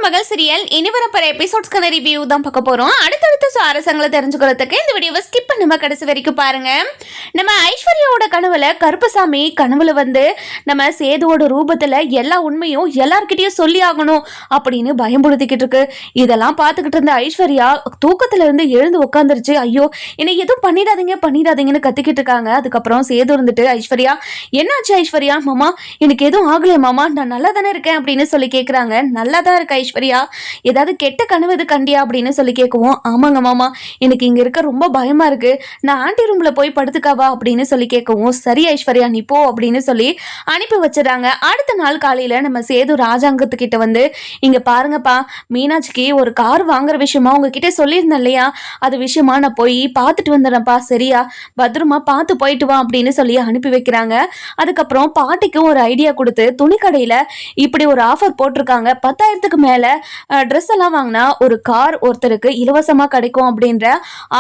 மகள் சீரியல் இனி வரப்போற எபிசோட்ஸ்க்கான ரிவ்யூ தான் பார்க்க போறோம். அடுத்தடுத்த சுவாரஸ்யங்களை தெரிஞ்சுக்கிறதுக்கு இந்த வீடியோவை ஸ்கிப் பண்ணாம கடைசி வரைக்கும் பாருங்க. நம்ம ஐஸ்வர்யாவோட கனவுல கருப்பசாமி கனவுல நம்ம சேதுவோட ரூபத்துல எல்லா உண்மையும் எல்லார்கிட்டயும் சொல்லி ஆகணும் அப்படின்னு பயம்படுத்திக்கிட்டு இருக்கு. இதெல்லாம் பார்த்துக்கிட்டு இருந்த ஐஸ்வர்யா தூக்கத்துல இருந்து எழுந்து உட்காந்துருச்சு. ஐயோ என்னை எதுவும் பண்ணிடாதீங்கன்னு கத்திக்கிட்டு இருக்காங்க. அதுக்கப்புறம் சேது இருந்துட்டு, ஐஸ்வர்யா என்னாச்சு ஐஸ்வர்யா? மாமா எனக்கு எதுவும் ஆகலையே மாமா, நான் நல்லா தானே இருக்கேன் அப்படின்னு சொல்லி கேட்குறாங்க. நல்லா தான் இருக்க ஐஸ்வர்யா, ஏதாவது கெட்ட கனவு இது கண்டியா அப்படின்னு சொல்லி கேட்கவும், ஆமாங்க மாமா எனக்கு இங்க இருக்க ரொம்ப பயமா இருக்கு, நான் ஆண்டி ரூம்ல போய் படுத்துக்காவா அப்படின்னு சொல்லி கேட்கவும், சரி ஐஸ்வர்யா நீ போ அப்படின்னு சொல்லி அனுப்பி வச்சிடறாங்க. அடுத்த நாள் காலையில நம்ம சேது ராஜாங்கத்துக்கிட்ட இங்க பாருங்கப்பா, மீனாட்சிக்கு ஒரு கார் வாங்குற விஷயமா உங்ககிட்ட சொல்லியிருந்தேன் இல்லையா, அது விஷயமா நான் போய் பார்த்துட்டு வந்துடுறேன்ப்பா, சரியா பத்திரமா பார்த்து போயிட்டு வா அப்படின்னு சொல்லி அனுப்பி வைக்கிறாங்க. அதுக்கப்புறம் பாட்டிக்கும் ஒரு ஐடியா கொடுத்து, துணி கடையில இப்படி ஒரு ஆஃபர் போட்டிருக்காங்க, 10,000க்கு மேல ட்ரெஸ் எல்லாம் வாங்கினா ஒரு கார் ஒருத்தருக்கு இலவசமா கிடைக்கும் அப்படின்ற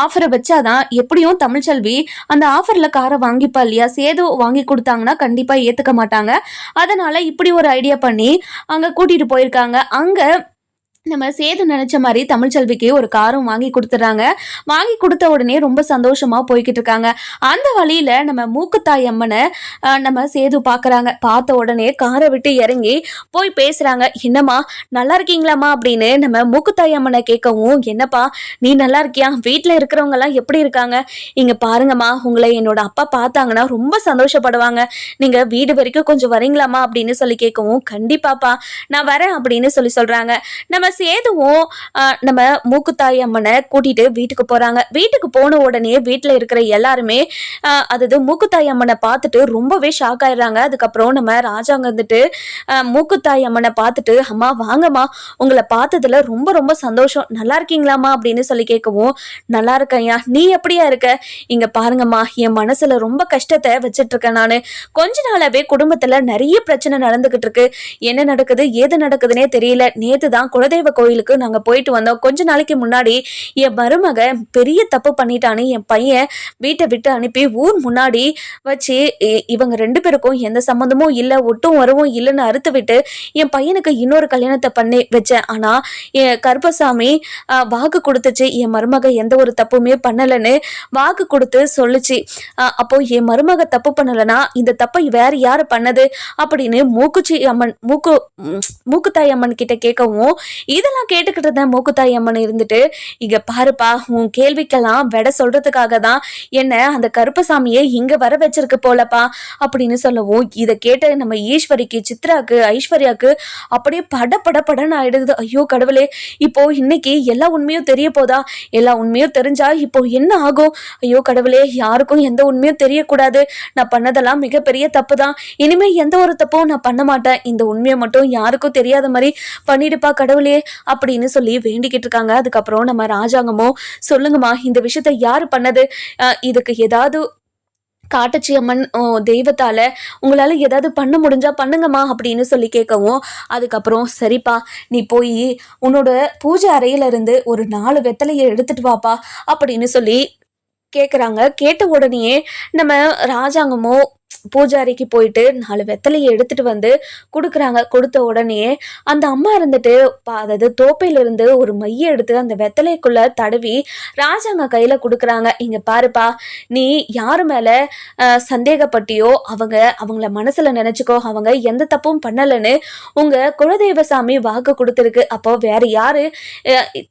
ஆஃபரை வச்சாதான் எப்படியும் தமிழ்ச்செல்வி அந்த ஆஃபர்ல காரை வாங்கிப்பா இல்லையா, சேது வாங்கி கொடுத்தாங்கன்னா கண்டிப்பா ஏத்துக்க மாட்டாங்க. அதனால இப்படி ஒரு ஐடியா பண்ணி அங்க கூட்டிட்டு போயிருக்காங்க. அங்க நம்ம சேது நினைச்ச மாதிரி தமிழ்ச்செல்விக்கு ஒரு காரும் வாங்கி கொடுத்துட்றாங்க. வாங்கி கொடுத்த உடனே ரொம்ப சந்தோஷமா போய்கிட்டு இருக்காங்க. அந்த வழியில நம்ம மூக்குத்தாய் அம்மனை நம்ம சேது பாக்குறாங்க. பார்த்த உடனே காரை விட்டு இறங்கி போய் பேசுறாங்க. என்னம்மா நல்லா இருக்கீங்களாம்மா அப்படின்னு நம்ம மூக்குத்தாய் அம்மனை கேட்கவும், என்னப்பா நீ நல்லா இருக்கியா, வீட்டுல இருக்கிறவங்க எல்லாம் எப்படி இருக்காங்க, இங்க பாருங்கம்மா உங்களை என்னோட அப்பா பார்த்தாங்கன்னா ரொம்ப சந்தோஷப்படுவாங்க, நீங்க வீடு வரைக்கும் கொஞ்சம் வரீங்களாமா அப்படின்னு சொல்லி கேட்கவும், கண்டிப்பாப்பா நான் வரேன் அப்படின்னு சொல்றாங்க. நம்ம சேதுவும் நம்ம மூக்குத்தாய் அம்மனை கூட்டிட்டு வீட்டுக்கு போறாங்க. வீட்டுக்கு போன உடனே வீட்டுல இருக்கிற எல்லாருமே அதாவது மூக்குத்தாய் அம்மனை பார்த்துட்டு ரொம்பவே ஷாக் ஆயிடுறாங்க. அதுக்கப்புறம் நம்ம ராஜாங்க மூக்குத்தாய் அம்மனை பார்த்துட்டு, அம்மா வாங்கம்மா உங்களை பார்த்ததுல ரொம்ப ரொம்ப சந்தோஷம், நல்லா இருக்கீங்களாமா அப்படின்னு சொல்லி கேட்கவும், நல்லா இருக்கையா, நீ எப்படியா இருக்க, இங்க பாருங்கம்மா என் மனசுல ரொம்ப கஷ்டத்தை வச்சிட்டு இருக்கேன், நானு கொஞ்ச நாளாவே குடும்பத்துல நிறைய பிரச்சனை நடந்துகிட்டு இருக்கு, என்ன நடக்குது ஏது நடக்குதுன்னே தெரியல, நேத்து தான் குலதெய்வ கோயிலுக்கு நாங்க போயிட்டு வந்தோம், கொஞ்ச நாளைக்கு முன்னாடி என் மருமக பெரிய தப்பு பண்ணிட்டான்னு என் பையன் வீட்டை விட்டு அனுப்பி ஊர் முன்னாடி வச்சு இவங்க 2 பேருக்கும் எந்த சம்மந்தமும் இல்லை, ஒட்டும் வரவும் இல்லைன்னு அறுத்து விட்டு என் பையனுக்கு இன்னொரு கல்யாணத்தை பண்ணி வச்சேன். ஆனா என் கருப்பசாமி வாக்கு கொடுத்துச்சு, என் மருமக எந்த ஒரு தப்புமே பண்ணலன்னு வாக்கு கொடுத்து சொல்லுச்சு. அப்போ என் மருமக தப்பு பண்ணலன்னா இந்த தப்பை வேற யாரு பண்ணது அப்படின்னு மூக்குத்தாய் அம்மன் கிட்ட கேட்கவும், இதெல்லாம் கேட்டுக்கிட்டு இருந்த மூக்குத்தாய் அம்மன் இருந்துட்டு, இங்க பாருப்பா உன் கேள்விக்கெல்லாம் விட சொல்றதுக்காக தான் என்ன அந்த கருப்பசாமியை இங்க வர வச்சிருக்கு போலப்பா அப்படின்னு சொல்லவும், இதை கேட்ட நம்ம ஈஸ்வரிக்கு, சித்ராக்கு, ஐஸ்வர்யாக்கு அப்படியே படன்னு ஆயிடுது. ஐயோ கடவுளே, இப்போ இன்னைக்கு எல்லா உண்மையும் தெரிய போதா, எல்லா உண்மையும் தெரிஞ்சா இப்போ என்ன ஆகும், ஐயோ கடவுளே யாருக்கும் எந்த உண்மையும் தெரியக்கூடாது, நான் பண்ணதெல்லாம் மிகப்பெரிய தப்பு தான், இனிமே எந்த ஒரு தப்பும் நான் பண்ண மாட்டேன், இந்த உண்மையை மட்டும் யாருக்கும் தெரியாத மாதிரி பண்ணிடுப்பா கடவுளே அப்படின்னு சொல்லி வேண்டிக்கிட்டு இருக்காங்க. அதுக்கப்புறம் நம்ம ராஜாங்கமோ, சொல்லுங்கம்மா இந்த விஷயத்த யாரு பண்ணது, இதுக்கு ஏதாவது காட்டுச்சி அம்மன் தெய்வத்தால உங்களால ஏதாவது பண்ண முடிஞ்சா பண்ணுங்கம்மா அப்படின்னு சொல்லி கேட்கவும், அதுக்கப்புறம் சரிப்பா நீ போய் உன்னோட பூஜை அறையில இருந்து ஒரு 4 வெத்தலையை எடுத்துட்டு வாப்பா அப்படின்னு சொல்லி கேட்குறாங்க. கேட்ட உடனே நம்ம ராஜாங்கமோ பூஜாரிக்கு போயிட்டு 4 வெத்தலையை எடுத்துட்டு கொடுக்குறாங்க. கொடுத்த உடனே அந்த அம்மா இருந்துட்டு அதாவது தோப்பையில இருந்து ஒரு மைய எடுத்து அந்த வெத்தலைக்குள்ள தடவி ராஜாங்க கையில கொடுக்குறாங்க. இங்க பாருப்பா, நீ யாரு மேல சந்தேகப்பட்டியோ அவங்கள மனசுல நினைச்சுக்கோ, அவங்க எந்த தப்பும் பண்ணலன்னு உங்க குலதெய்வ சாமி வாக்கு கொடுத்துருக்கு, அப்போ வேற யாரு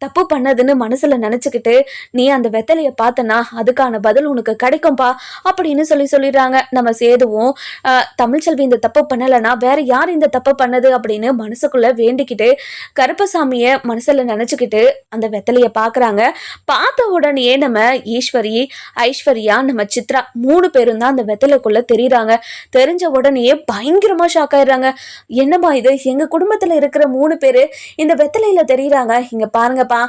தப்பு பண்ணதுன்னு மனசுல நினைச்சுக்கிட்டு நீ அந்த வெத்தலைய பார்த்தனா அதுக்கான பதில் உனக்கு கிடைக்கும்பா அப்படின்னு சொல்லிடுறாங்க. நம்ம சேதுவும் தமிழ்ச்செல்வி இந்த தப்பு பண்ணலன்னா வேற யார் இந்த தப்பு பண்ணது அப்படின்னு மனசுக்குள்ள வேண்டிக்கிட்டு கருப்பசாமிய மனசுல நினைச்சுக்கிட்டு அந்த வெத்தலைய பாக்குறாங்க. பார்த்த உடனே நம்ம ஈஸ்வரி, ஐஸ்வர்யா, நம்ம சித்ரா 3 பேரும் தான் அந்த வெத்தலைக்குள்ள தெரியுறாங்க. தெரிஞ்ச உடனே பயங்கரமா ஷாக் ஆயிடுறாங்க. என்னம்மா இது, எங்க குடும்பத்துல இருக்கிற 3 பேரு இந்த வெத்தலையில தெரியுறாங்க, இங்க பாருங்கப்பா,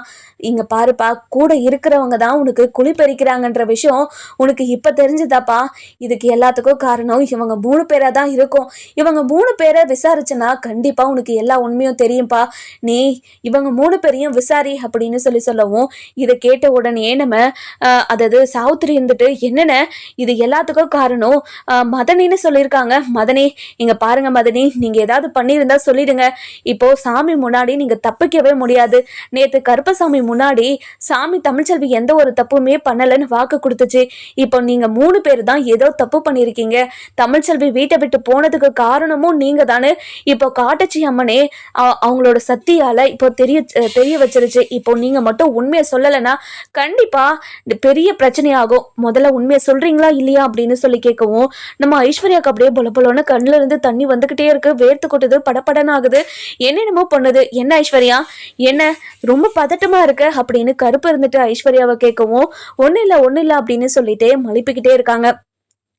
இங்க பாருப்பா, கூட இருக்கிறவங்க தான் உனக்கு குழி பறிக்கிறாங்கன்ற விஷயம் உனக்கு இப்ப தெரிஞ்சுதாப்பா, இதுக்கு எல்லாத்துக்கும் காரணம் இவங்க 3 பேரா தான் இருக்கும். இவங்க 3 பேரை விசாரிச்சனா கண்டிப்பா உனக்கு எல்லா உண்மையும் தெரியும்பா. நீ இவங்க 3 பேரையும் விசாரி அப்படின்னு சொல்லவும் இதை கேட்ட உடனே நம்ம அதாவது சாவுத்திரி இருந்துட்டு என்னென்ன இது எல்லாத்துக்கும் காரணம் மதனின்னு சொல்லியிருக்காங்க. மதனி இங்க பாருங்க மதனி, நீங்க ஏதாவது பண்ணியிருந்தா சொல்லிடுங்க. இப்போ சாமி முன்னாடி நீங்க தப்பிக்கவே முடியாது. நேத்து கருப்பசாமி முன்னாடி சாமி தமிழ்ச்செல்வி எந்த ஒரு தப்புமே பண்ணலன்னு வாக்கு கொடுத்துச்சு. இப்போ நீங்க 3 பேர் தான் ஏதோ தப்பு பண்ணியிருக்கீங்க. தமிழ்ச்செல்வி வீட்டை விட்டு போனதுக்கு காரணமும் நீங்க தானே. இப்போ காட்டச்சி அம்மனே அவங்களோட சக்தியால இப்போ தெரிய வச்சிருச்சு. இப்போ நீங்க மட்டும் உண்மையை சொல்லலைன்னா கண்டிப்பா பெரிய பிரச்சனையாகும். முதல்ல உண்மையை சொல்றீங்களா இல்லையா அப்படின்னு சொல்லி கேட்கவும் நம்ம ஐஸ்வர்யாவுக்கு அப்படியே பொல பொலன்னு கண்ணுல இருந்து தண்ணி வந்துகிட்டே இருக்கு. வேர்த்து கொட்டுது, படப்படன்னு ஆகுது, என்னென்னமோ பண்ணுது. என்ன ஐஸ்வர்யா, என்ன ரொம்ப பதட்டமா இருக்கு அப்படின்னு கருப்பு இருந்துட்டு ஐஸ்வர்யாவை கேட்கவும் ஒன்னும் இல்லை அப்படின்னு சொல்லிட்டே மலிப்பிக்கிட்டே இருக்காங்க.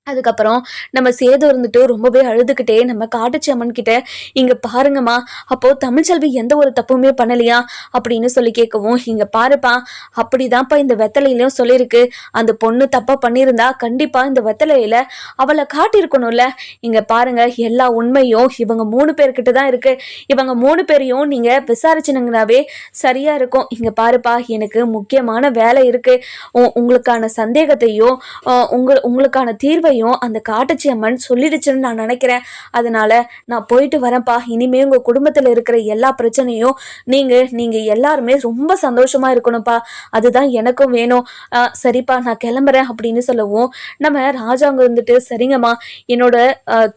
அதுக்கப்புறம் நம்ம சேது இருந்துட்டு ரொம்பவே அழுதுகிட்டே நம்ம காட்டுச்சி அம்மன் கிட்ட இங்க பாருங்கம்மா, அப்போ தமிழ்ச்செல்வி எந்த ஒரு தப்புமே பண்ணலையா அப்படின்னு சொல்லி கேட்கவும் இங்க பாருப்பா, அப்படிதான்ப்பா இந்த வெத்தலையிலும் சொல்லியிருக்கு. அந்த பொண்ணு தப்பா பண்ணியிருந்தா கண்டிப்பா இந்த வெத்தலையில அவளை காட்டியிருக்கணும்ல. இங்க பாருங்க, எல்லா உண்மையும் இவங்க 3 பேர்கிட்ட தான் இருக்கு. இவங்க 3 பேரையும் நீங்க விசாரிச்சுனங்கனாவே சரியா இருக்கும். இங்க பாருப்பா, எனக்கு முக்கியமான வேலை இருக்கு. உங்களுக்கான சந்தேகத்தையும் உங்களுக்கான தீர்வை அந்த காட்டச்சி அம்மன் சொல்லிடுச்சுன்னு நான் நினைக்கிறேன். அதனால நான் போயிட்டு வரேன்ப்பா. இனிமே உங்க குடும்பத்துல இருக்கிற எல்லா பிரச்சனையும் நீங்க எல்லாருமே ரொம்ப சந்தோஷமா இருக்கணும்ப்பா. அதுதான் எனக்கும் வேணும். சரிப்பா, நான் கிளம்புறேன் அப்படின்னு சொல்லவும் நம்ம ராஜாங்க இருந்துட்டு சரிங்கம்மா, என்னோட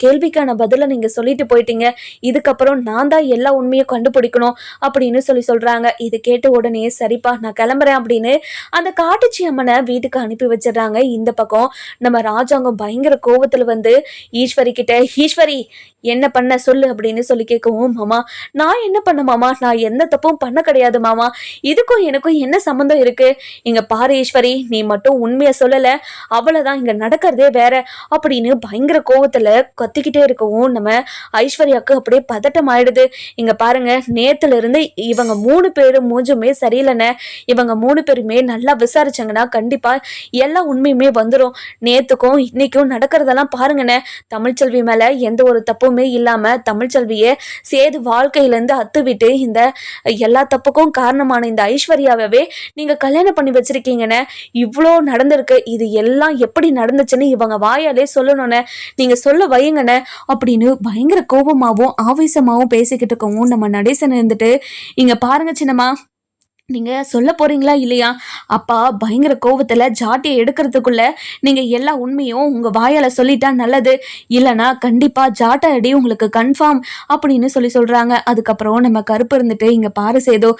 கேள்விக்கான பதில நீங்க சொல்லிட்டு போயிட்டீங்க. இதுக்கப்புறம் நான் தான் எல்லா உண்மையும் கண்டுபிடிக்கணும் அப்படின்னு சொல்றாங்க. இது கேட்ட உடனே சரிப்பா நான் கிளம்புறேன் அப்படின்னு அந்த காட்டச்சி அம்மனை வீட்டுக்கு அனுப்பி வச்சிடறாங்க. இந்த பக்கம் நம்ம ராஜாங்கம் பயங்கர கோவத்துல வந்து ஈஸ்வரி கிட்ட, ஈஸ்வரி என்ன பண்ண சொல்லு அப்படின்னு சொல்லி கேட்கவும், மாமா நான் என்ன பண்ண மாமா, நான் எந்த தப்பும் பண்ண கிடையாது மாமா, இதுக்கும் எனக்கும் என்ன சம்மந்தம் இருக்கு? இங்க பாரு ஈஸ்வரி, நீ மட்டும் உண்மையை சொல்லல, அவ்வளவுதான், இங்க நடக்கிறதே வேற அப்படின்னு பயங்கர கோவத்துல கத்திக்கிட்டே இருக்கவும் நம்ம ஐஸ்வர்யாவுக்கு அப்படியே பதட்டம் ஆயிடுது. இங்க பாருங்க, நேத்துல இருந்து இவங்க 3 பேரும் மூஞ்சுமே சரியில்லைன்னு, இவங்க 3 பேருமே நல்லா விசாரிச்சாங்கன்னா கண்டிப்பா எல்லா உண்மையுமே வந்துடும். நேத்துக்கும் இன்னைக்கும் நடக்கிறதெல்லாம் பாருங்கண்ணே, தமிழ்ச்செல்வி மேல எந்த ஒரு தப்புமே இல்லாம தமிழ்ச்செல்விய சேது வாழ்க்கையில இருந்து அத்துவிட்டு இந்த எல்லா தப்புக்கும் காரணமான இந்த ஐஸ்வர்யாவே நீங்க கல்யாணம் பண்ணி வச்சிருக்கீங்கன்னு இவ்வளோ நடந்திருக்கு. இது எல்லாம் எப்படி நடந்துச்சுன்னு இவங்க வாயாலே சொல்லணும்னு நீங்க சொல்ல வையுங்கண்ணே அப்படின்னு பயங்கர கோபமாவும் ஆவேசமாவும் பேசிக்கிட்டு இருக்கவும் நம்ம நடேசன் இருந்துட்டு இங்க பாருங்க சின்னம்மா, நீங்கள் சொல்ல போகிறீங்களா இல்லையா? அப்பா பயங்கர கோவத்தில் ஜாட்டியை எடுக்கிறதுக்குள்ள நீங்கள் எல்லா உண்மையும் உங்கள் வாயால் சொல்லிட்டா நல்லது, இல்லைனா கண்டிப்பாக ஜாட்டை அடி உங்களுக்கு கன்ஃபார்ம் அப்படின்னு சொல்கிறாங்க. அதுக்கப்புறம் நம்ம கருப்பு இருந்துட்டு இங்கே பாரு சேதோ,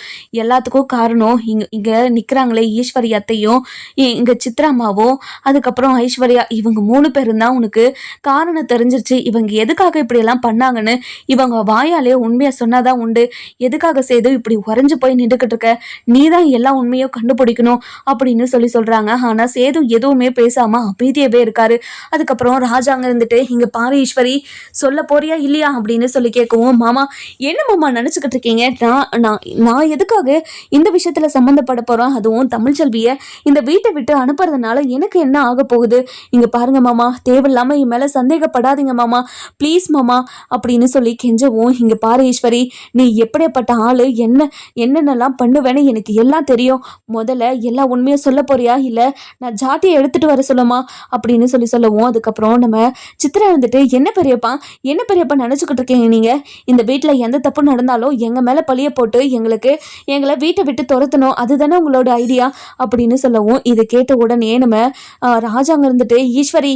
எல்லாத்துக்கும் காரணம் இங்கே நிற்கிறாங்களே ஈஸ்வரி அத்தையும் இங்கே சித்ராமாவும் அதுக்கப்புறம் ஐஸ்வர்யா, இவங்க 3 பேரும் தான் உனக்கு காரணம் தெரிஞ்சிருச்சு. இவங்க எதுக்காக இப்படியெல்லாம் பண்ணாங்கன்னு இவங்க வாயாலே உண்மையாக சொன்னாதான் உண்டு. எதுக்காக சேதோ இப்படி உறைஞ்சு போய் நின்றுக்கிட்டு இருக்க? நீதான் எல்லா உண்மையும் கண்டுபிடிக்கணும் அப்படின்னு சொல்றாங்க. ஆனா சேது எதுவுமே பேசாம அமைதியவே இருக்காரு. அதுக்கப்புறம் ராஜாங்க இருந்துட்டு இங்க பாரு ஈஸ்வரி, சொல்ல போறியா இல்லையா அப்படின்னு கேட்கவும், மாமா என்ன மாமா நினைச்சுக்கிட்டு இருக்கீங்க? நான் எதுக்காக இந்த விஷயத்துல சம்மந்தப்பட போறோம்? அதுவும் தமிழ்ச்செல்விய இந்த வீட்டை விட்டு அனுப்புறதுனால எனக்கு என்ன ஆக போகுது? இங்க பாருங்க மாமா, தேவையில்லாம என் மேல சந்தேகப்படாதீங்க மாமா, பிளீஸ் மாமா அப்படின்னு கெஞ்சவும், இங்க பாரு ஈஸ்வரி, நீ எப்படிப்பட்ட ஆளு, என்னென்னலாம் பண்ணுவேன்னு எனக்கு எல்லாம் தெரியும். முதல்ல எல்லா உண்மையும் சொல்ல போறியா இல்ல நான் ஜாட்டியை எடுத்துட்டு வர சொல்லுமா அப்படின்னு சொல்லவும் அதுக்கப்புறம் நம்ம சித்ரா வந்துட்டு என்ன பெரியப்பா நினைச்சுக்கிட்டு இருக்கீங்க? நீங்க இந்த வீட்டுல எந்த தப்பு நடந்தாலும் எங்க மேல பழிய போட்டு எங்களை வீட்டை விட்டு துரத்தணும், அதுதானே உங்களோட ஐடியா அப்படின்னு சொல்லவும் இது கேட்ட உடனே நம்ம ராஜாங்க இருந்துட்டு ஈஸ்வரி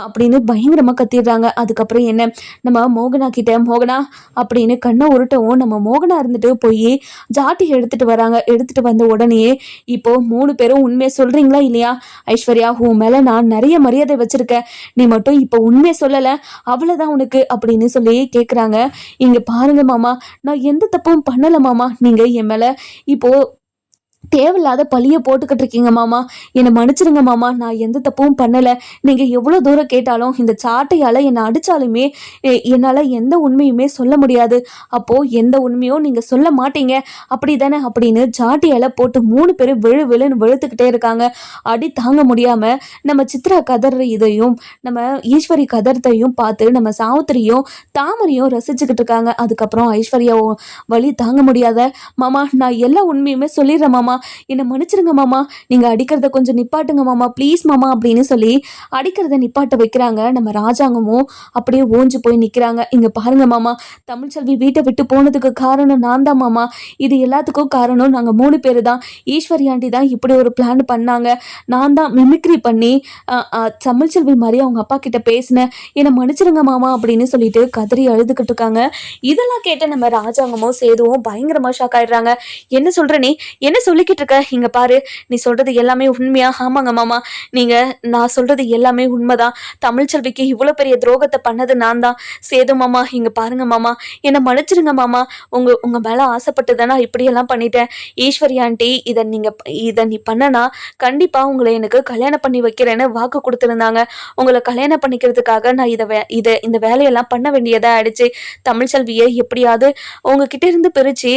அப்படின்னு பயங்கரமா கத்திடுறாங்க. அதுக்கப்புறம் என்ன நம்ம மோகனா கிட்ட, மோகனா அப்படின்னு கண்ணை உருட்டவும் நம்ம மோகனா இருந்துட்டு போய் ஜாட்டியை எடுத்துட்டு வராங்க. எடுத்துட்டு வந்த உடனே இப்போ 3 பேரும் உண்மையை சொல்றீங்களா இல்லையா? ஐஸ்வர்யா, உன் மேல நான் நிறைய மரியாதை வச்சிருக்கேன், நீ மட்டும் இப்போ உண்மையை சொல்லல, அவ்வளவுதான் உனக்கு அப்படின்னு கேக்குறாங்க. இங்க பாருங்க மாமா, நான் எந்த தப்பும் பண்ணல மாமா, நீங்க என் மேல இப்போ தேவையில்லாத பழியை போட்டுக்கிட்டு இருக்கீங்க மாமா. என்னை மன்னிச்சிடுங்க மாமா. நான் எந்த தப்பும் பண்ணலை. நீங்கள் எவ்வளோ தூரம் கேட்டாலும் இந்த சாட்டையால் என்னை அடித்தாலுமே என்னால் எந்த உண்மையுமே சொல்ல முடியாது. அப்போது எந்த உண்மையும் நீங்கள் சொல்ல மாட்டீங்க அப்படி தானே அப்படின்னு சாட்டையால் போட்டு 3 பேரும் விழுன்னு வெளுத்துக்கிட்டே இருக்காங்க. அடி தாங்க முடியாமல் நம்ம சித்ரா கதற இதையும் நம்ம ஈஸ்வரி கதறத்தையும் பார்த்து நம்ம சாவித்திரியும் தாமரையும் ரசிச்சுக்கிட்டு இருக்காங்க. அதுக்கப்புறம் ஐஸ்வர்யா வலி தாங்க முடியாத, மாமா நான் எல்லா உண்மையுமே சொல்லிடுறேன் மாமா, என்னை மன்னிச்சிருங்க மாமா, நீங்கள் அடிக்கிறத கொஞ்சம் நிப்பாட்டுங்க மாமா, ப்ளீஸ் மாமா அப்படின்னு சொல்லி அடிக்கிறத நிப்பாட்ட வைக்கிறாங்க. நம்ம ராஜாங்கமும் அப்படியே ஓஞ்சு போய் நிற்கிறாங்க. இங்கே பாருங்க மாமா, தமிழ்ச்செல்வி வீட்டை விட்டு போனதுக்கு காரணம் நான் தான் மாமா. இது எல்லாத்துக்கும் காரணம் நாங்கள் 3 பேர் தான். ஈஸ்வரி ஆண்டி தான் இப்படி ஒரு பிளான் பண்ணாங்க. நான் தான் மிமிக்ரி பண்ணி தமிழ்ச்செல்வி மாதிரி அவங்க அப்பா கிட்ட பேசினேன். என்னை மன்னிச்சிருங்க மாமா அப்படின்னு சொல்லிட்டு கதறி அழுதுகிட்டு இருக்காங்க. இதெல்லாம் கேட்ட நம்ம ராஜாங்கமும் சேதுவும் பயங்கரமாக ஷாக் ஆயிடுறாங்க. என்ன சொல்கிற நீ, என்ன சொல்லிக்கிட்டு இருக்க? இங்கே பாரு, நீ சொல்கிறது எல்லாமே உண்மையா? ஆமாங்க மாமா, நான் சொல்கிறது எல்லாமே உண்மைதான். தமிழ்ச்செல்விக்கு இவ்வளோ பெரிய துரோகத்தை பண்ணது நான் தான். சேது மாமா, இங்கே பாருங்க மாமா, என்னை மன்னிச்சிருங்க மாமா. உங்கள் மேலே ஆசைப்பட்டு தானே இப்படியெல்லாம் பண்ணிட்டேன். ஈஸ்வரி ஆண்டி இதை நீ பண்ணனா கண்டிப்பாக உங்களை எனக்கு கல்யாணம் பண்ணி வைக்கிறேன்னு வாக்கு கொடுத்துருந்தாங்க. உங்களை கல்யாணம் பண்ணிக்கிறதுக்காக நான் இந்த வேலையெல்லாம் பண்ண வேண்டியதாக ஆயிடுச்சு. தமிழ்ச்செல்வியை எப்படியாவது உங்ககிட்ட இருந்து பிரித்து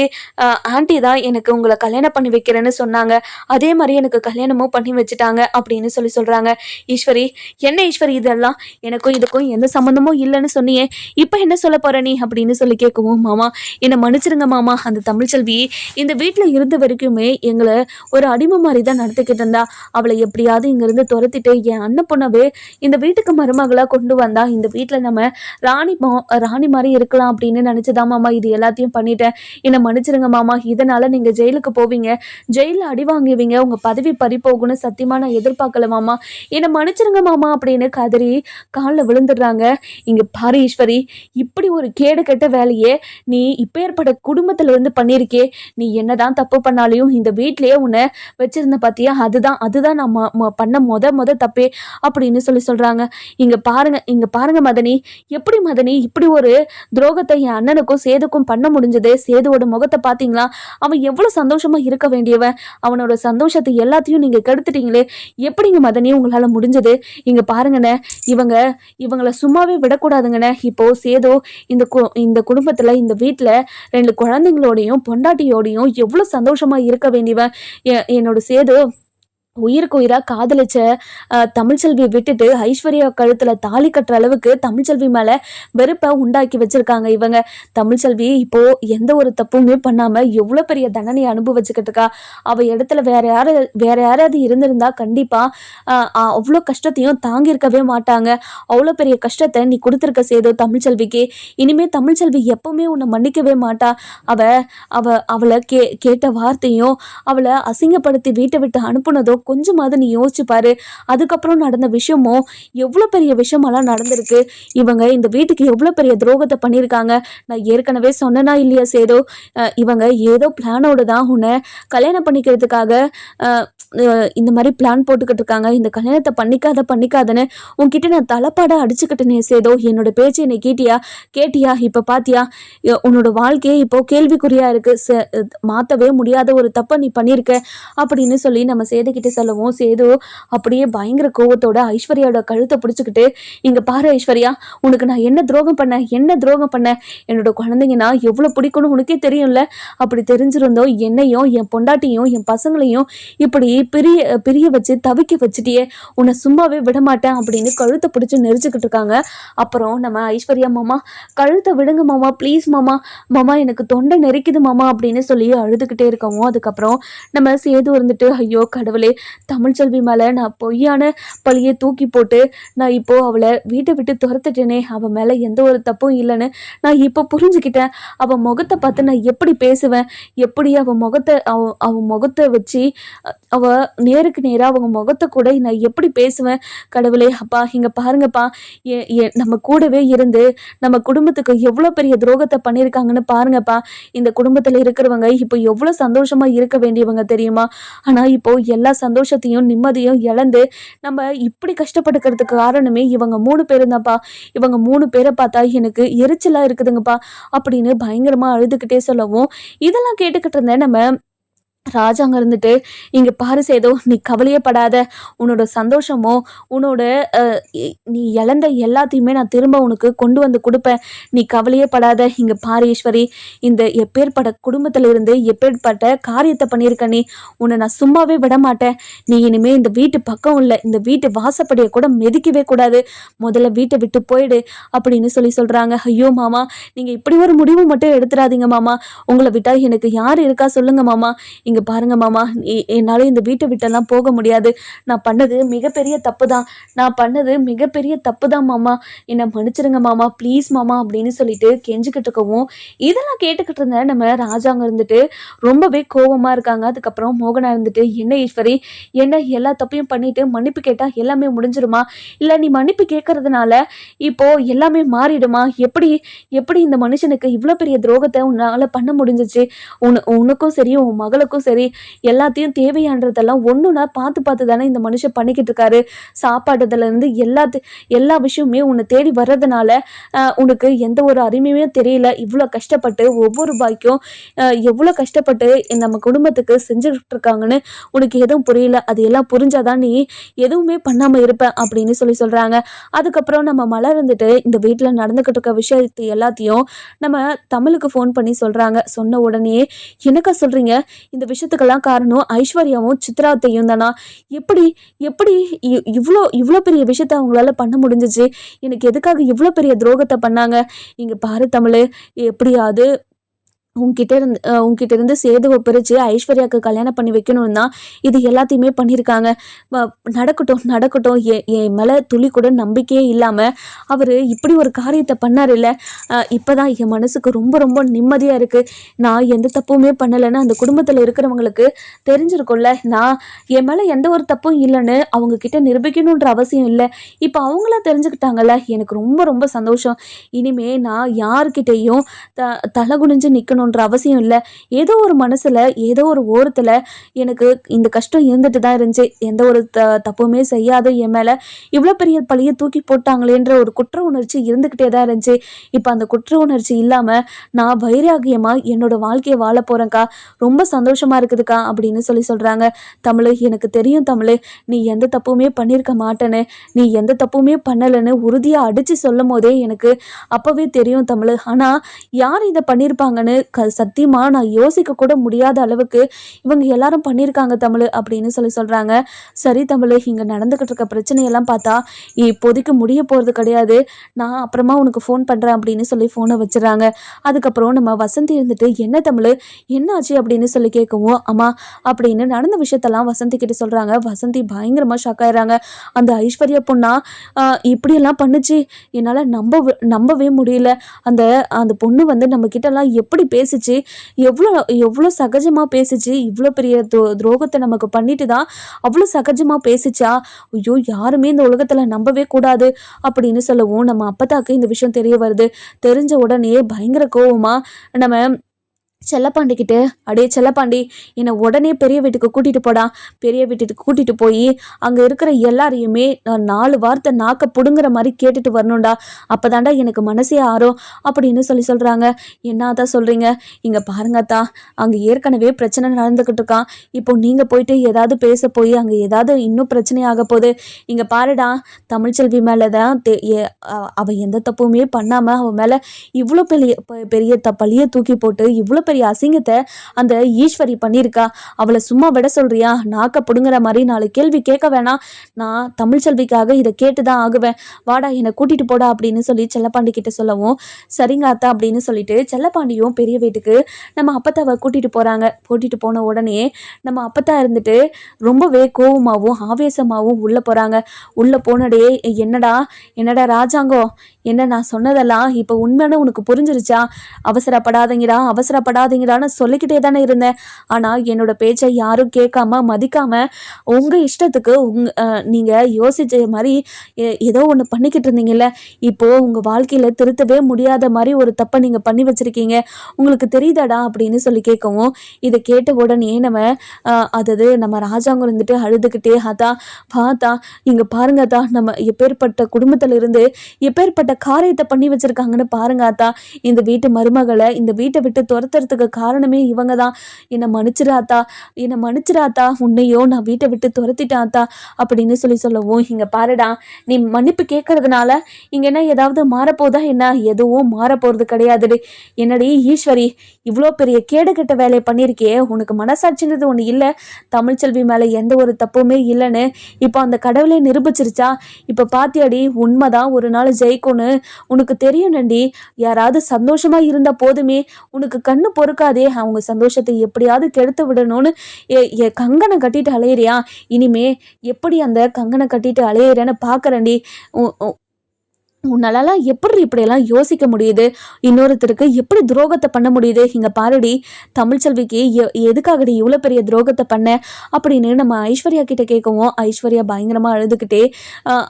ஆண்டி தான் எனக்கு உங்களை கல்யாணம் பண்ணி வைக்கிறேன்னு சொன்னாங்க. அதே மாதிரி எனக்கு கல்யாணமும் பண்ணி வச்சுட்டாங்க அப்படின்னு சொல்கிறாங்க. ஈஸ்வரி, என்ன ஈஸ்வரி இதெல்லாம்? எனக்கும் இதுக்கும் எந்த சம்மந்தமும் இல்லைன்னு சொன்னியே, இப்போ என்ன சொல்ல போற நீ அப்படின்னு சொல்லி கேட்கவும், மாமா என்னை மன்னிச்சிருங்க மாமா, அந்த தமிழ்ச்செல்வி இந்த வீட்டில் இருந்த வரைக்குமே எங்களை ஒரு அடிமை மாதிரி தான் நடத்திக்கிட்டு இருந்தா. அவளை எப்படியாவது இங்கேருந்து துரத்திட்டு என் அண்ணன் பொண்ணவே இந்த வீட்டுக்கு மருமகளாக கொண்டு வந்தா இந்த வீட்டில் நம்ம ராணி மாதிரி இருக்கலாம் அப்படின்னு நினச்சிதான் மாமா இது எல்லாத்தையும் பண்ணிட்டேன். என்னை மன்னிச்சிருங்க மாமா, இதனால் நீங்கள் ஜெயிலுக்கு போவீங்க, ஜெயிலில் அடி வாங்குவீங்க, உங்கள் பதவி பறிப்போகுன்னு சத்தியமாக நான் எதிர்பார்க்கல மாமா, என்னை மன்னிச்சிருங்க மாமா அப்படின்னு கதறி காலில் விழுந்துடுறாங்க. இங்கே பாரு ஈஸ்வரி, இப்படி ஒரு கேடு கெட்ட வேலையே நீ இப்போ ஏற்பட்ட குடும்பத்திலேருந்து பண்ணியிருக்கே. நீ என்னதான் தப்பு பண்ணாலையும் இந்த வீட்டிலேயே உன்னை வச்சிருந்த பார்த்தியா, அதுதான் நான் பண்ண மொத தப்பே அப்படின்னு சொல்கிறாங்க. இங்கே பாருங்க மதனி, எப்படி மதனி இப்படி ஒரு துரோகத்தை என் அண்ணனுக்கும் சேதுக்கும் பண்ண முடிஞ்சது? சேதுவோட முகத்தை பார்த்தீங்களா? அவன் எவ்வளோ சந்தோஷமாக இருக்க வேண்டியவன், அவனோட சந்தோஷத்தை எல்லாத்தையும் நீங்கள் கெடுத்துட்டீங்களே, எப்படிங்க மதனி உங்களால் முடிஞ்சது? இங்கே பாருங்கண்ணே, இவங்களை சும்மாவே விடக்கூடாதுங்கண்ணே. இப்போது சேதோ இந்த குடும்பத்தில் இந்த வீட்டில் 2 குழந்தைங்களோடையும் பொண்டாட்டியோடையும் எவ்வளோ சந்தோஷமாக இருக்க வேண்டியவன். என்னோட சேது உயிருக்கு உயிராக காதலிச்ச தமிழ்ச்செல்வியை விட்டுட்டு ஐஸ்வர்யா கழுத்தில் தாலி கட்டுற அளவுக்கு தமிழ்ச்செல்வி மேலே வெறுப்பை உண்டாக்கி வச்சுருக்காங்க இவங்க. தமிழ்ச்செல்வி இப்போது எந்த ஒரு தப்புமே பண்ணாமல் எவ்வளோ பெரிய தண்டனையை அனுபவிச்சுக்கிட்டு இருக்கா. அவள் இடத்துல வேற யாராவது இருந்திருந்தா கண்டிப்பாக அவ்வளோ கஷ்டத்தையும் தாங்கியிருக்கவே மாட்டாங்க. அவ்வளோ பெரிய கஷ்டத்தை நீ கொடுத்துருக்க சேது தமிழ்ச்செல்விக்கு. இனிமேல் தமிழ்ச்செல்வி எப்பவுமே உன்னை மன்னிக்கவே மாட்டா. அவளை கேட்ட வார்த்தையும் அவளை அசிங்கப்படுத்தி வீட்டை விட்டு அனுப்புனதோ கொஞ்சமாவது நீ யோசிச்சு பாரு. அதுக்கப்புறம் நடந்த விஷயமும் எவ்வளோ பெரிய விஷயமெல்லாம் நடந்திருக்கு. இவங்க இந்த வீட்டுக்கு எவ்வளோ பெரிய துரோகத்தை பண்ணியிருக்காங்க. நான் ஏற்கனவே சொன்னனா இல்லையா சேதோ, இவங்க ஏதோ பிளானோடு தான் உன்னை கல்யாணம் பண்ணிக்கிறதுக்காக இந்த மாதிரி பிளான் போட்டுக்கிட்டு இருக்காங்க. இந்த கல்யாணத்தை பண்ணிக்காதன்னு உன்கிட்ட நான் தலைப்பாட அடிச்சுக்கிட்டேனே சேதோ. என்னோட பேச்சு என்னை கேட்டியா? இப்போ பாத்தியா, உன்னோட வாழ்க்கையே இப்போ கேள்விக்குறியா இருக்கு. மாற்றவே முடியாத ஒரு தப்பை நீ பண்ணியிருக்க அப்படின்னு சொல்லி நம்ம சேதுக்கிட்ட சொல்லவும், சேது அப்படியே பயங்கர கோவத்தோட ஐஸ்வர்யாவோட கழுத்தை பிடிச்சிக்கிட்டு, இங்கே பாரு ஐஸ்வர்யா, உனக்கு நான் என்ன துரோகம் பண்ணேன்? என்னோட குழந்தைங்க நான் எவ்வளோ பிடிக்கணும் உனக்கே தெரியும்ல. அப்படி தெரிஞ்சிருந்தோ என்னையும் என் பொண்டாட்டியும் என் பசங்களையும் இப்படி பிரிய வச்சு தவிக்க வச்சுட்டியே, உன்னை சும்மாவே விடமாட்டேன் அப்படின்னு கழுத்தை பிடிச்சி நெரிச்சுக்கிட்டு இருக்காங்க. அப்புறம் நம்ம ஐஸ்வர்யா, மாமா கழுத்தை விடுங்க மாமா, ப்ளீஸ் மாமா எனக்கு தொண்டை நெரிக்குது மாமா அப்படின்னு சொல்லி அழுதுகிட்டே இருக்கவும், அதுக்கப்புறம் நம்ம சேது இருந்துட்டு, ஐயோ கடவுளே, தமிழ்ச்செல்வி மேலே நான் பொய்யான பழியை தூக்கி போட்டு நான் இப்போ அவளை வீட்டை விட்டு துரத்துட்டேனே, அவள் மேலே எந்த ஒரு தப்பும் இல்லைன்னு நான் இப்போ புரிஞ்சுக்கிட்டேன். அவள் முகத்தை பார்த்து நான் எப்படி பேசுவேன்? எப்படி அவள் முகத்தை வச்சு அவள் நேருக்கு நேராக அவங்க முகத்தை கூட நான் எப்படி பேசுவேன்? கடவுளே, அப்பா இங்கே பாருங்கப்பா, நம்ம கூடவே இருந்து நம்ம குடும்பத்துக்கு எவ்வளோ பெரிய துரோகத்தை பண்ணியிருக்காங்கன்னு பாருங்கப்பா. இந்த குடும்பத்தில் இருக்கிறவங்க இப்போ எவ்வளோ சந்தோஷமாக இருக்க வேண்டியவங்க தெரியுமா? ஆனால் இப்போ எல்லா சந்தோஷத்தையும் நிம்மதியும் இழந்து நம்ம இப்படி கஷ்டப்பட்டுக்கிறதுக்கு காரணமே இவங்க 3 பேரும் தான்ப்பா. இவங்க 3 பேரை பார்த்தா எனக்கு எரிச்சலாக இருக்குதுங்கப்பா அப்படின்னு பயங்கரமாக அழுதுகிட்டே சொல்லவும், இதெல்லாம் கேட்டுக்கிட்டு இருந்தேன் நம்ம ராஜாங்க இருந்துட்டு, "இங்க பாரு சேது, நீ கவலையே படாத. உன்னோட சந்தோஷமோ, உன்னோட நீ இழந்த எல்லாத்தையுமே நான் திரும்ப உனக்கு கொண்டு வந்து குடுப்பேன். நீ கவலையே படாத. இங்க பாரு ஈஸ்வரி, இந்த எப்பேர்ப்பட்ட குடும்பத்துல இருந்து எப்பேர்ப்பட்ட காரியத்த பண்ணியிருக்க நீ. உன்னை நான் சும்மாவே விடமாட்டேன். நீ இனிமே இந்த வீட்டு பக்கம் இல்ல, இந்த வீட்டு வாசப்படிய கூட மிதிக்கவே கூடாது. முதல்ல வீட்டை விட்டு போயிடு" அப்படின்னு சொல்றாங்க. "ஐயோ மாமா, நீங்க இப்படி ஒரு முடிவு மட்டும் எடுத்துறாதீங்க மாமா. உங்கள விட்டா எனக்கு யார் இருக்கா சொல்லுங்க மாமா. இங்க பாருங்க மாமா, என்னால இந்த வீட்டை விட்டெல்லாம் போக முடியாது. நான் பண்ணது மிகப்பெரிய தப்பு தான். நான் பண்ணது மிகப்பெரிய தப்பு தான் மாமா. என்னை மன்னிச்சிருங்க மாமா, ப்ளீஸ் மாமா" அப்படின்னு சொல்லிட்டு கெஞ்சிக்கிட்டு இருக்கவும், இதெல்லாம் கேட்டுக்கிட்டு இருந்த நம்ம ராஜாங்க இருந்துட்டு ரொம்பவே கோவமா இருக்காங்க. அதுக்கப்புறம் மோகனா இருந்துட்டு, "என்ன ஈஸ்வரி, என்ன எல்லா தப்பையும் பண்ணிட்டு மன்னிப்பு கேட்டா எல்லாமே முடிஞ்சிருமா? இல்ல நீ மன்னிப்பு கேட்கறதுனால இப்போ எல்லாமே மாறிடுமா? எப்படி எப்படி இந்த மனுஷனுக்கு இவ்வளோ பெரிய துரோகத்தை உன்னால பண்ண முடிஞ்சிச்சு? உனக்கும் சரி, உன் மகளுக்கும் சரி, எல்லாத்தையும் தேவையானதெல்லாம் ஒண்ணுன்னா பார்த்து பார்த்து தானே இந்த மனுஷன் பண்ணிக்கிட்டு இருக்காரு. சாப்பாடுல இருந்து எல்லா விஷயமுமே உன்னை தேடி வர்றதுனால உனக்கு எந்த ஒரு அருமையுமே தெரியல. இவ்வளோ கஷ்டப்பட்டு ஒவ்வொரு ரூபாய்க்கும் எவ்வளோ கஷ்டப்பட்டு நம்ம குடும்பத்துக்கு செஞ்சுக்கிட்டு இருக்காங்கன்னு உனக்கு எதுவும் புரியல. அது எல்லாம் புரிஞ்சாதான் நீ எதுவுமே பண்ணாம இருப்ப அப்படின்னு சொல்றாங்க. அதுக்கப்புறம் நம்ம மலர் இருந்துட்டு இந்த வீட்டில் நடந்துக்கிட்டு இருக்க விஷயத்தை எல்லாத்தையும் நம்ம தமிழுக்கு ஃபோன் பண்ணி சொல்றாங்க. சொன்ன உடனே, "என்னக்கா சொல்றீங்க? இந்த விஷயத்துக்கெல்லாம் காரணம் ஐஸ்வர்யாவும் சித்ராத்தையும் தானா? எப்படி எப்படி இவ்வளோ இவ்வளோ பெரிய விஷயத்த அவங்களால பண்ண முடிஞ்சிச்சு? எனக்கு எதுக்காக இவ்வளோ பெரிய துரோகத்தை பண்ணாங்க? இங்க பாரு தமிழ், எப்படியாவது உன்கிட்ட இருந்து சேதுவை பிரித்து ஐஸ்வர்யாவுக்கு கல்யாணம் பண்ணி வைக்கணும்னு தான் இது எல்லாத்தையுமே பண்ணியிருக்காங்க. நடக்கட்டும் நடக்கட்டும். என் மேலே துளி கூட நம்பிக்கையே இல்லாமல் அவர் இப்படி ஒரு காரியத்தை பண்ணார் இல்லை. இப்போ தான் என் மனசுக்கு ரொம்ப ரொம்ப நிம்மதியாக இருக்குது. நான் எந்த தப்புமே பண்ணலைன்னு அந்த குடும்பத்தில் இருக்கிறவங்களுக்கு தெரிஞ்சிருக்கும்ல. நான் என் மேலே எந்த ஒரு தப்பும் இல்லைன்னு அவங்கக்கிட்ட நிரூபிக்கணுன்ற அவசியம் இல்லை. இப்போ அவங்களா தெரிஞ்சுக்கிட்டாங்கல்ல, எனக்கு ரொம்ப ரொம்ப சந்தோஷம். இனிமே நான் யார்கிட்டையும் தலை குனிஞ்சு நிற்கணுன்ற அவசியம் இல்லை. ஏதோ ஒரு மனசில் ஏதோ ஒரு ஓரத்தில் எனக்கு இந்த கஷ்டம் இருந்துட்டு தான் இருந்துச்சு. எந்த ஒரு தப்புமே செய்யாத என் மேலே இவ்வளோ பெரிய பழியை தூக்கி போட்டாங்களேன்ற ஒரு குற்ற உணர்ச்சி இருந்துக்கிட்டே தான் இருந்துச்சு. இப்போ அந்த குற்ற உணர்ச்சி இல்லாமல் நான் வைராகியமாக என்னோட வாழ்க்கையை வாழ போகிறேன்க்கா. ரொம்ப சந்தோஷமாக இருக்குதுக்கா அப்படின்னு சொல்கிறாங்க. தமிழ், எனக்கு தெரியும் தமிழ், நீ எந்த தப்புமே பண்ணியிருக்க மாட்டேன்னு, நீ எந்த தப்புமே பண்ணலைன்னு உறுதியாக அடித்து சொல்லும் போதே எனக்கு அப்போவே தெரியும் தமிழ். ஆனால் யார் இதை பண்ணியிருப்பாங்கன்னு சத்தியமாக நான் யோசிக்க கூட முடியாத அளவுக்கு இவங்க எல்லாரும் பண்ணியிருக்காங்க தமிழ் அப்படின்னு சொல்கிறாங்க. சரி தமிழ், இங்கே நடந்துக்கிட்டு இருக்க பிரச்சனையெல்லாம் பார்த்தா இப்போதைக்கு முடிய போகிறது கிடையாது. நான் அப்புறமா உனக்கு ஃபோன் பண்ணுறேன் அப்படின்னு ஃபோனை வச்சுறாங்க. அதுக்கப்புறம் நம்ம வசந்தி இருந்துட்டு, "என்ன தமிழ், என்ன ஆச்சு?" அப்படின்னு கேட்கவும், "அம்மா" அப்படின்னு நடந்த விஷயத்தெல்லாம் வசந்தி கிட்ட சொல்கிறாங்க. வசந்தி பயங்கரமாக ஷாக் ஆயிடுறாங்க. அந்த ஐஸ்வர்யா பொண்ணா இப்படியெல்லாம் பண்ணுச்சு, என்னால் நம்பவே முடியல. அந்த அந்த பொண்ணு வந்து நம்ம கிட்டலாம் எப்படி பேசிச்சு, எவ்வளோ எவ்வளோ சகஜமாக பேசிச்சு. இவ்வளோ பெரிய துரோகத்தை நமக்கு பண்ணிட்டு தான் அவ்வளோ சகஜமாக பேசிச்சா? ஐயோ, யாருமே இந்த உலகத்தில் நம்பவே கூடாது அப்படின்னு சொல்லவும், நம்ம அப்பத்தாக்கு இந்த விஷயம் தெரிய வருது. தெரிஞ்ச உடனே பயங்கர கோவமா நம்ம செல்லப்பாண்டி கிட்ட, "அடே செல்லப்பாண்டி, என்னை உடனே பெரிய வீட்டுக்கு கூட்டிகிட்டு போடா. பெரிய வீட்டுக்கு கூட்டிகிட்டு போய் அங்கே இருக்கிற எல்லாரையுமே 4 வார்த்தை நாக்க பிடுங்குற மாதிரி கேட்டுட்டு வரணும்டா. அப்போ தாண்டா எனக்கு மனசே ஆறும்" அப்படின்னு சொல்கிறாங்க. "என்னதான் சொல்கிறீங்க? இங்கே பாருங்கத்தா, அங்கே ஏற்கனவே பிரச்சனை நடந்துக்கிட்டு இருக்கான். இப்போ நீங்கள் போயிட்டு ஏதாவது பேச போய் அங்கே ஏதாவது இன்னும் பிரச்சனை ஆக போகுது. இங்கே பாருடா, தமிழ்ச்செல்வி மேலே தான் அவள் எந்த தப்புமே பண்ணாமல் அவன் மேலே இவ்வளோ பெரிய பழியை தூக்கி போட்டு இவ்வளோ பெரிய அசிங்கத்தை அந்த ஈஸ்வரி பண்ணியிருக்கா. அவளை சும்மா விட சொல்றியா? நாக்க பிடுங்குற மாதிரி 4 கேள்வி கேட்க வேணாம். நான் தமிழ்ச்செல்விக்காக இதை கேட்டு தான் ஆகுவேன். வாடா, என்னை கூட்டிகிட்டு போடா அப்படின்னு செல்லப்பாண்டி கிட்ட சொல்லவும், "சரிங்க அத்தா" அப்படின்னு சொல்லிட்டு செல்லப்பாண்டியும் பெரிய வீட்டுக்கு நம்ம அப்பத்தாவை கூட்டிகிட்டு போகிறாங்க. கூட்டிகிட்டு போன உடனே நம்ம அப்பத்தா இருந்துட்டு ரொம்பவே கோவமாகவும் ஆவேசமாகவும் உள்ளே போகிறாங்க. உள்ளே போனடே, என்னடா என்னடா ராஜாங்கோ, என்ன நான் சொன்னதெல்லாம் இப்போ உண்மைன்னு உனக்கு புரிஞ்சிருச்சா? அவசரப்படாதீங்கடான்னு சொல்லிக்கிட்டே தானே இருந்தேன். ஆனால் என்னோட பேச்சை யாரும் கேட்காம மதிக்காமல் உங்கள் இஷ்டத்துக்கு நீங்கள் யோசிச்ச மாதிரி ஏதோ ஒன்று பண்ணிக்கிட்டு இருந்தீங்கல்ல. இப்போது உங்கள் வாழ்க்கையில் திருத்தவே முடியாத மாதிரி ஒரு தப்பை நீங்கள் பண்ணி வச்சுருக்கீங்க. உங்களுக்கு தெரியுதாடா அப்படின்னு கேட்கவும், இதை கேட்ட உடனே நம்ம ராஜாங்க இருந்துட்டு அழுதுகிட்டே, "அதா பார்த்தா, இங்கே பாருங்கதா, நம்ம எப்பேற்பட்ட குடும்பத்தில் இருந்து எப்பேற்பட்ட எப்படிப்பட்ட காரியத்தை பண்ணி வச்சிருக்காங்கன்னு பாருங்க ஆத்தா. இந்த வீட்டு மருமகளை இந்த வீட்டை விட்டு துரத்துறதுக்கு காரணமே இவங்க தான். என்னை மன்னிச்சிடாத்தா, என்னை மன்னிச்சிடாத்தா, உன்னையோ நான் வீட்டை விட்டு துரத்திட்டேன் ஆத்தா அப்படின்னு சொல்லவும், இங்க பாருடா, நீ மன்னிப்பு கேட்கறதுனால இங்க என்ன ஏதாவது மாறப்போதா என்ன? எதுவும் மாறப்போறது கிடையாதுடி. என்னடி ஈஸ்வரி, இவ்வளோ பெரிய கேடு கெட்ட வேலையை பண்ணியிருக்கியே, உனக்கு மனசாட்சின்றது ஒன்று இல்லை, தமிழ்ச்செல்வி மேலே எந்த ஒரு தப்புமே இல்லைன்னு இப்போ அந்த கடவுளே நிரூபிச்சிருச்சா? இப்போ பாத்தியாடி, உண்மைதான் ஒரு நாள் ஜெயிக்கும்னு உனக்கு தெரியும் நண்டி. யாராவது சந்தோஷமா இருந்தா போதுமே, உனக்கு கண்ணு பொறுக்காதே, அவங்க சந்தோஷத்தை எப்படியாவது கெடுத்து விடணும்னு கங்கனை கட்டிட்டு அலையிறியா? இனிமே எப்படி அந்த கங்கனை கட்டிட்டு அலையிறேன்னு பார்க்கறேன்டி. உன்னாலலாம் எப்படி இப்படியெல்லாம் யோசிக்க முடியுது? இன்னொருத்தருக்கு எப்படி துரோகத்தை பண்ண முடியுது? இங்கே பாருடி, தமிழ்ச்செல்விக்கு எதுக்காகடி இவ்வளோ பெரிய துரோகத்தை பண்ண அப்படின்னு நம்ம ஐஸ்வர்யா கிட்ட கேட்கவும், ஐஸ்வர்யா பயங்கரமாக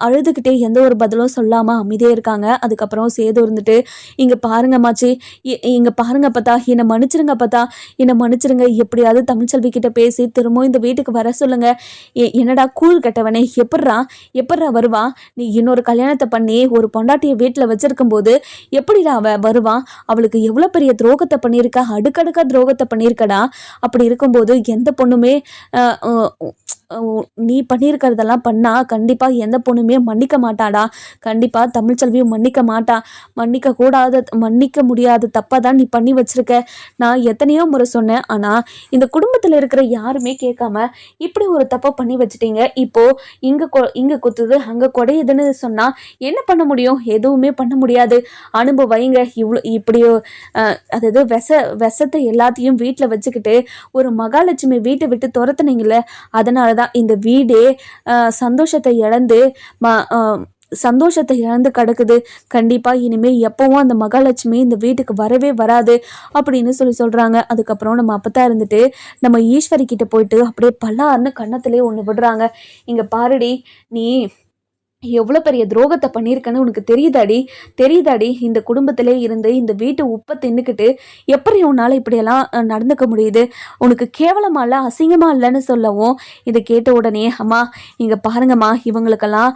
அழுதுகிட்டே எந்த ஒரு பதிலும் சொல்லாமல் அமைதியே இருக்காங்க. அதுக்கப்புறம் சேது இருந்துட்டு, இங்கே பாருங்க மாச்சி, இங்கே பாருங்க பார்த்தா, என்னை மன்னிச்சிருங்க பார்த்தா, என்னை மன்னிச்சிருங்க, எப்படியாவது தமிழ்ச்செல்வி கிட்ட பேசி திரும்பவும் இந்த வீட்டுக்கு வர சொல்லுங்க. என்னடா கூழ் கட்டவனே, எப்பட்றா வருவா? நீ இன்னொரு கல்யாணத்தை பண்ணி ஒரு பொண்டாட்டியை வீட்டில் வச்சிருக்கும் போது எப்படிடா அவ வருவான்? அவளுக்கு எவ்வளோ பெரிய துரோகத்தை பண்ணியிருக்கா, அடுக்கடுக்கா துரோகத்தை பண்ணியிருக்கடா. அப்படி இருக்கும்போது எந்த பொண்ணுமே நீ பண்ணியிருக்கிறதெல்லாம் பண்ணா கண்டிப்பாக எந்த பொண்ணுமே மன்னிக்க மாட்டாடா. கண்டிப்பாக தமிழ்ச்செல்வியும் மன்னிக்க மாட்டா. மன்னிக்க முடியாத தப்பாக தான் நீ பண்ணி வச்சிருக்க. நான் எத்தனையோ முறை சொன்னேன், ஆனால் இந்த குடும்பத்தில் இருக்கிற யாருமே கேட்காம இப்படி ஒரு தப்பை பண்ணி வச்சுட்டீங்க. இப்போது இங்கே குத்துது அங்கே குடையுதுன்னு சொன்னால் என்ன பண்ண முடியும்? எதுவுமே பண்ண முடியாது. வைங்க. இப்படியோ அதாவது விஷத்தை எல்லாத்தையும் வீட்டில் வச்சுக்கிட்டு ஒரு மகாலட்சுமி வீட்டை விட்டு துரத்துனீங்களே, அதனால தான் இந்த வீடே சந்தோஷத்தை இழந்து கிடக்குது. கண்டிப்பாக இனிமேல் எப்பவும் அந்த மகாலட்சுமி இந்த வீட்டுக்கு வரவே வராது அப்படின்னு சொல்கிறாங்க. அதுக்கப்புறம் நம்ம அப்பத்தான் இருந்துட்டு நம்ம ஈஸ்வரி கிட்ட போயிட்டு அப்படியே பல்லார்னு கன்னத்திலே ஒன்று விடுறாங்க. இங்கே பாருடி, நீ எவ்வளோ பெரிய துரோகத்தை பண்ணியிருக்கன்னு உனக்கு தெரியுதாடி? இந்த குடும்பத்திலே இருந்து இந்த வீட்டு உப்பை தின்னுக்கிட்டு எப்படி உன்னால் இப்படியெல்லாம் நடந்துக்க முடியுது? உனக்கு கேவலமா இல்லை, அசிங்கமா இல்லைன்னு சொல்லவும், இதை கேட்ட உடனே, அம்மா இங்கே பாருங்கம்மா, இவங்களுக்கெல்லாம்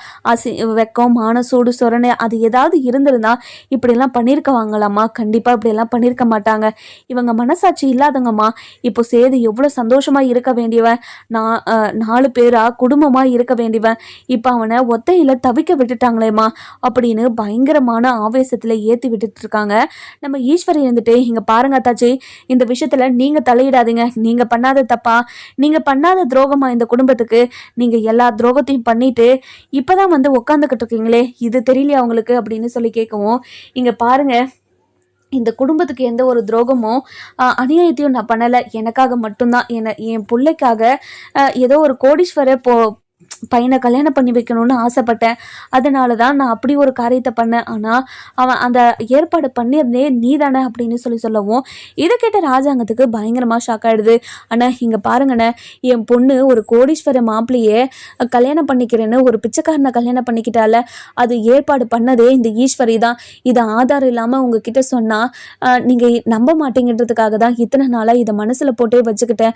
வெக்கம் மானசூடு சொரணை அது ஏதாவது இருந்திருந்தா இப்படியெல்லாம் பண்ணியிருக்கவாங்களாம்மா? கண்டிப்பாக இப்படியெல்லாம் பண்ணியிருக்க மாட்டாங்க. இவங்க மனசாட்சி இல்லாதவங்கம்மா. இப்போ சேது எவ்வளோ சந்தோஷமாக இருக்க வேண்டியவன், நான் 4 பேரா குடும்பமாக இருக்க வேண்டியவன், இப்போ அவனை ஒத்தையில் தவிக்க விட்டுட்டாங்களேம்மா அப்படின்னு பயங்கரமான ஆவேசத்தில் ஏற்றி விட்டுட்டு இருக்காங்க. நம்ம ஈஸ்வரி இருந்துட்டு, இங்கே பாருங்க தாச்சி, இந்த விஷயத்தில் நீங்கள் தலையிடாதீங்க. நீங்கள் பண்ணாத தப்பா, நீங்கள் பண்ணாத துரோகமா இந்த குடும்பத்துக்கு? நீங்கள் எல்லா துரோகத்தையும் பண்ணிட்டு இப்போதான் வந்து உக்காந்துக்கிட்டு இருக்கீங்களே, இது தெரியலையா அவங்களுக்கு அப்படின்னு சொல்லி கேட்கவும், இங்கே பாருங்க, இந்த குடும்பத்துக்கு எந்த ஒரு துரோகமும் அநியாயத்தையும் நான் பண்ணலை. எனக்காக மட்டும்தான், என் பிள்ளைக்காக ஏதோ ஒரு கோடீஸ்வர பையனை கல்யாணம் பண்ணி வைக்கணும்னு ஆசைப்பட்டேன். அதனால தான் நான் அப்படி ஒரு காரியத்தை பண்ணேன். ஆனால் அவன் அந்த ஏற்பாடு பண்ணியிருந்தே நீ தானே அப்படின்னு சொல்லவும், இதை கேட்ட ராஜாங்கத்துக்கு பயங்கரமாக ஷாக் ஆகிடுது. ஆனால் இங்கே பாருங்கண்ணே, என் பொண்ணு ஒரு கோடீஸ்வர மாப்பிள்ளையே கல்யாணம் பண்ணிக்கிறேன்னு ஒரு பிச்சைக்காரனை கல்யாணம் பண்ணிக்கிட்டால, அது ஏற்பாடு பண்ணதே இந்த ஈஸ்வரி தான். இதை ஆதாரம் இல்லாமல் உங்ககிட்ட சொன்னால் நீங்கள் நம்ப மாட்டேங்கிறதுக்காக தான் இத்தனை நாளாக இதை மனசில் போட்டே வச்சுக்கிட்டேன்.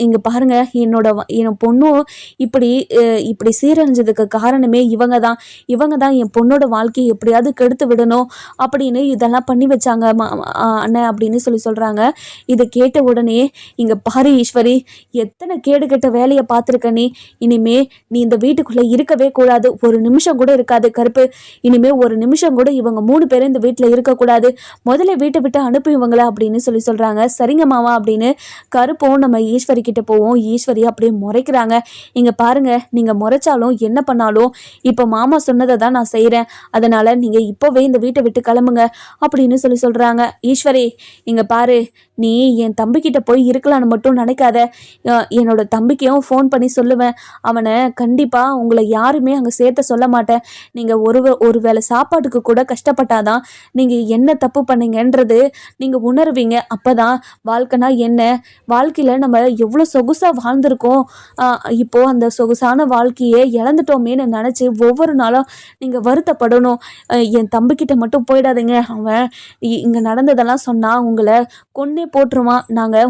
இங்கே பாருங்கள், என் பொண்ணும் இப்படி சீரழிஞ்சதுக்கு காரணமே இவங்க தான் என் பொண்ணோட வாழ்க்கையை எப்படியாவது கெடுத்து விடணும் அப்படின்னு இதெல்லாம் பண்ணி வச்சாங்க அண்ணன் அப்படின்னு சொல்கிறாங்க. இதை கேட்ட உடனே, இங்கே பாரு ஈஸ்வரி, எத்தனை கேடு கெட்ட வேலையை பார்த்துருக்க நீ. இனிமே நீ இந்த வீட்டுக்குள்ளே இருக்கவே கூடாது. ஒரு நிமிஷம் கூட இருக்காது கருப்பு. இனிமே ஒரு நிமிஷம் கூட இவங்க 3 பேரும் இந்த வீட்டில் இருக்கக்கூடாது. முதல்ல வீட்டை விட்டு அனுப்பி இவங்கள அப்படின்னு சொல்கிறாங்க. சரிங்க மாமா அப்படின்னு கருப்பும் நம்ம ஈஸ்வரி கிட்ட போவோம். ஈஸ்வரி அப்படியே முறைக்கிறாங்க. இங்கே பாருங்க, நீங்கள் முறைச்சாலும் என்ன பண்ணாலும் இப்போ மாமா சொன்னதை தான் நான் செய்கிறேன். அதனால் நீங்கள் இப்போவே இந்த வீட்டை விட்டு கிளம்புங்க அப்படின்னு சொல்கிறாங்க. ஈஸ்வரி, இங்கே பாரு, நீ என் தம்பிக்கிட்ட போய் இருக்கலான்னு மட்டும் நினைக்காத. என்னோட தம்பிக்கையும் ஃபோன் பண்ணி சொல்லுவேன். அவனை கண்டிப்பாக உங்களை யாருமே அங்கே சேர்த்த சொல்ல மாட்டேன். நீங்கள் ஒரு வேளை சாப்பாட்டுக்கு கூட கஷ்டப்பட்டாதான் நீங்கள் என்ன தப்பு பண்ணீங்கன்றது நீங்கள் உணர்வீங்க. அப்போ தான் வாழ்க்கைனா என்ன, வாழ்க்கையில் நம்ம எவ்வளோ சொகுசாக வாழ்ந்திருக்கோம், இப்போது அந்த சொகுசான வாழ்க்கையை இழந்துட்டோமேன்னு நினச்சி ஒவ்வொரு நாளும் நீங்கள் வருத்தப்படணும். என் தம்பிக்கிட்ட மட்டும் போயிடாதீங்க, அவன் இங்கே நடந்ததெல்லாம் சொன்னால் உங்களை கொன்னே போட்டுருவான். நாங்கள்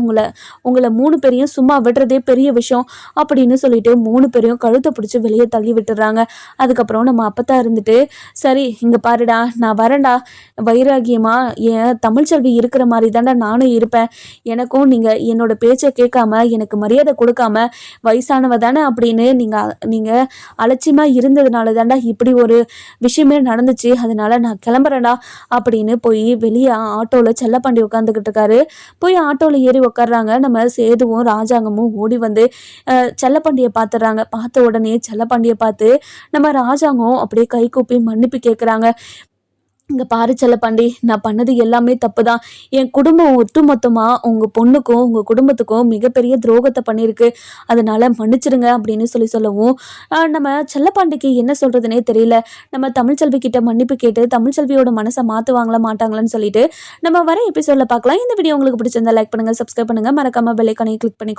உங்களை 3 பேரையும் சும்மா விடுறதே பெரிய விஷயம் அப்படின்னு சொல்லிட்டு 3 பேரையும் கழுத்தை பிடிச்சி வெளியே தள்ளி விட்டுறாங்க. அதுக்கப்புறம் நம்ம அப்பத்தா இருந்துட்டு, சரி இங்கே பாருடா, நான் வரேன்டா, வைராகியமா என் தமிழ்ச்செல்வி இருக்கிற மாதிரி தாண்டா நானும் இருப்பேன். எனக்கும் நீங்கள் என்னோட பேச்சை கேட்காம எனக்கு மரியாதை கொடுக்காம வயசானவ தானே அப்படின்னு நீங்கள் அலட்சியமாக இருந்ததுனால தாண்டா இப்படி ஒரு விஷயமே நடந்துச்சு. அதனால நான் கிளம்புறேன்டா அப்படின்னு போய் வெளியே ஆட்டோவில் செல்லப்பாண்டி உட்காந்துக்கிட்டு இருக்காரு. போய் ஆட்டோவில் ஏறி உட்காடுறாங்க. நம்ம சேதுவும் ராஜாங்கமும் ஓடி வந்து செல்லப்பாண்டியை பார்த்துடுறாங்க. பார்த்த உடனே செல்லப்பாண்டியை பார்த்து நம்ம ராஜாங்கம் அப்படியே கை கூப்பி மன்னிப்பு கேட்குறாங்க. இங்கே பாரு செல்லப்பாண்டி, நான் பண்ணது எல்லாமே தப்பு தான். என் குடும்பம் ஒட்டுமொத்தமாக உங்கள் பொண்ணுக்கும் உங்கள் குடும்பத்துக்கும் மிகப்பெரிய துரோகத்தை பண்ணியிருக்கு. அதனால் மன்னிச்சிடுங்க அப்படின்னு சொல்லவும் நம்ம செல்லப்பாண்டிக்கு என்ன சொல்கிறதுனே தெரியல. நம்ம தமிழ்ச்செல்வி கிட்ட மன்னிப்பு கேட்டு தமிழ்ச்செல்வியோட மனசை மாற்றுவாங்களா மாட்டாங்களான்னு சொல்லிட்டு நம்ம வர எபிசோடில் பார்க்கலாம். இந்த வீடியோ உங்களுக்கு பிடிச்சிருந்தா லைக் பண்ணுங்கள், சப்ஸ்கிரைப் பண்ணுங்கள், மறக்காமல் பெல் ஐகானை கிளிக் பண்ணி